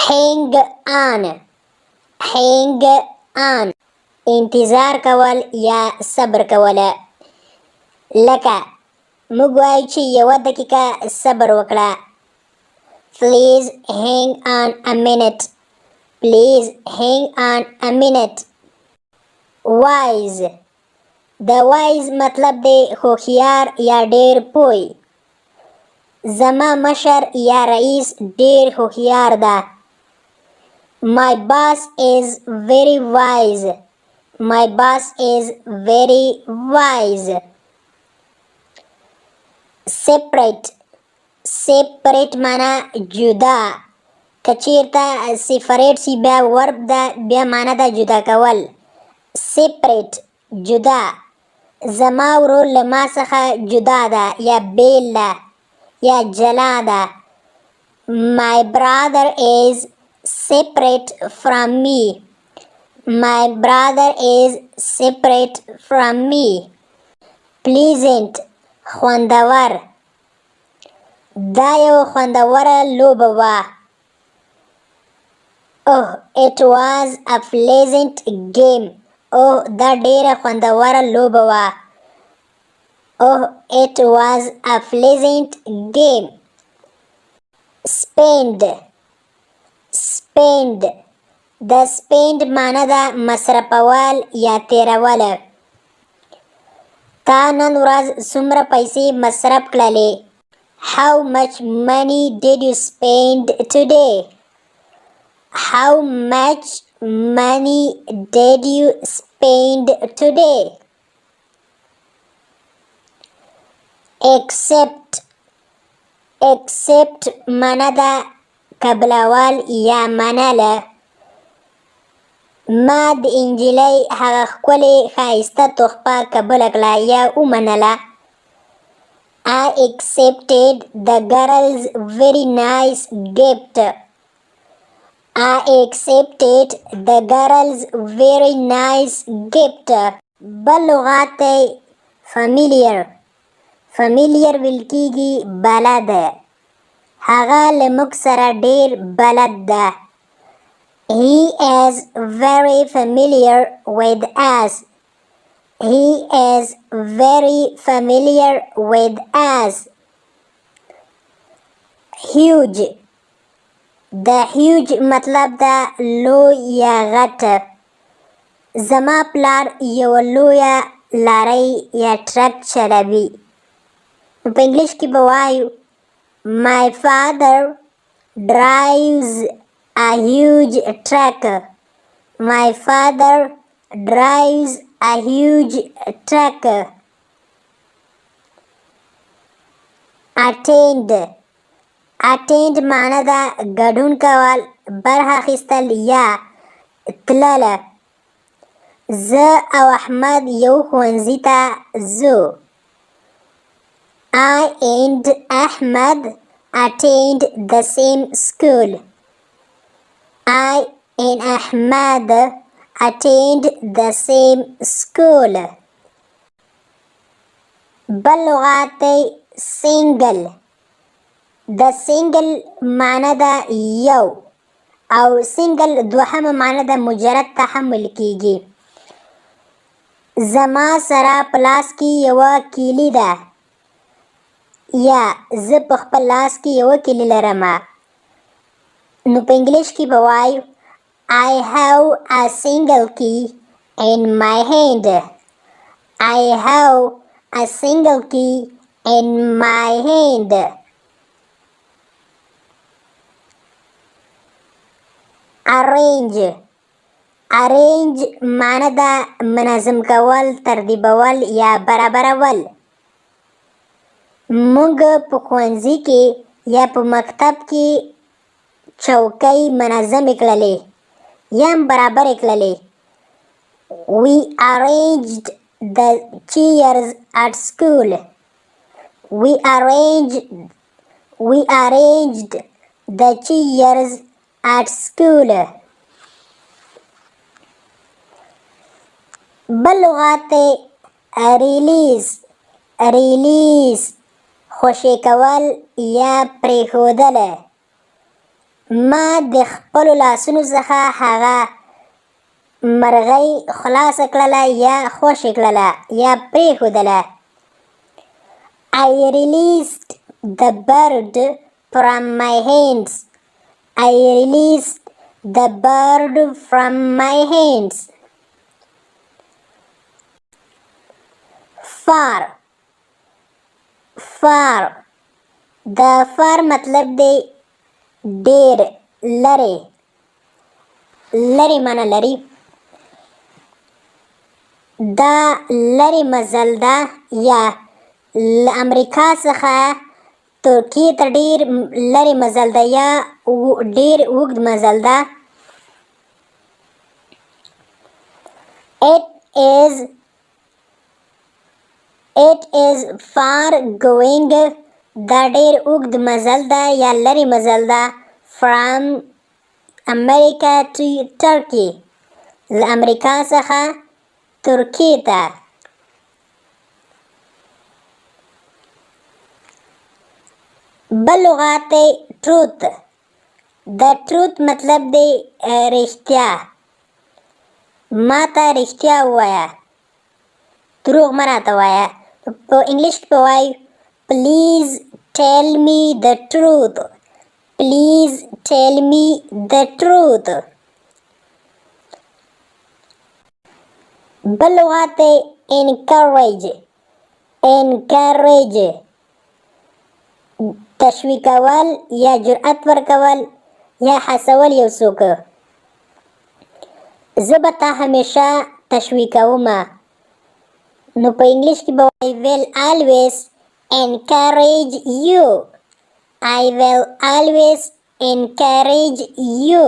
hang on hang on انتظار کول یا صبر کوله. لکه موږ وایو چې یوه دقیقه صبر وکړه. Please hang on a minute. Please hang on a minute. wise د wise مطلب دی هوښیار یا ډیر پوه. زما مشر یا رئیس ډیر هوښیار ده. My boss is very wise. My boss is very wise. Separate separate معنا جدا. که چیرته separate سی بیا ورب ده بیا معنا ده جدا کول. separate جدا. زما ورور له ما څخه جدا ده یا بیل ده یا جلا ده. My brother is separate from me. My brother is separate from me. Pleasant خوندور. دا یو خوندوره لوبه وه. Oh, it was a pleasant game. Oh, دا ډیره خوندوره لوبه وه. Oh, it was a pleasant game. Spend spend د spend معنی ده مصرفول یا تیرول. تا نن ورځ څومره پیسې مصرف کړلې؟ How much money did you spend today? How much money did you spend today? Accept accept معنی ده قبلول یا منله. ما د انجلۍ هغه ښکلې ښایسته تحفه قبوله کړه یا ومنله. I accepted the girl's very nice gift. I accepted the girl's very nice gift. بل لغات دی familiar. familiar ویل کیږي بلد. هغه له موږ سره ډیر بلد ده. He is very familiar with us. He is very familiar with us. Huge د huge مطلب ده لوی یا غټ. زما پلار یو لویه لارۍ یا ټرک چلوي. په انګلیش کې به وایو My father drives a huge truck. My father drives a huge truck. Attend attend معنی ده ګډون کول برخه اخیستل یا تلله. زه او احمد یو ښوونځي ته ځو. I and Ahmed attend the same school. I and Ahmed attend the same school. بل لغات دی single. د single معنی ده یو او single دوهمه معنی ده مجرد ته هم ویل کیږي. زما سره په لاس کې یوه کیلي ده یا زه په خپل لاس کې یوه کیلي لرمه. نو په انګلیش کې به وایو I have a single key in my hand. I have a single key in my hand. Arrange arrange معنی ده منظم کول ترتیبول یا برابرول. موږ په ښوونځي کې یا په مکتب کې چوکۍ منظمې کړلې یا هم برابرې کړلې. We arranged the chairs at school. We arranged the chairs at school. بل لغات release release خوشی کول یا پریښودل. ما د خپلو لاسونو څخه هغه مرغۍ خلاصه کړله یا خوشې کړله یا پرېښودله. I released the bird from my hands. I released the bird from my hands. Far. Far. د far مطلب دی ډېر لرې. لرې معنی لري. دا لرې مزل ده یا له امریکا څخه ترکیې ته ډېر لرې مزل ده یا ډېر اوږد مزل ده. It is far going. دا ډېر اوږد مزل ده یا لرې مزل ده. From America to Turkey. له امریکا څخه ترکیې ته. بل لغات دی truth. د truth مطلب دی رښتیا. ما ته رښتیا ووایه. دروغ مه راته وایه. په انګلیش کې به وایو please tell me the truth. Please tell me the truth. بل لغات دی encourage. encourage تشویقول یا جرأت ورکول یا هڅول یو څوک. زه به تا همیشه تشویقومه. نو په انګلیش کې به I will always encourage you. I will always encourage you.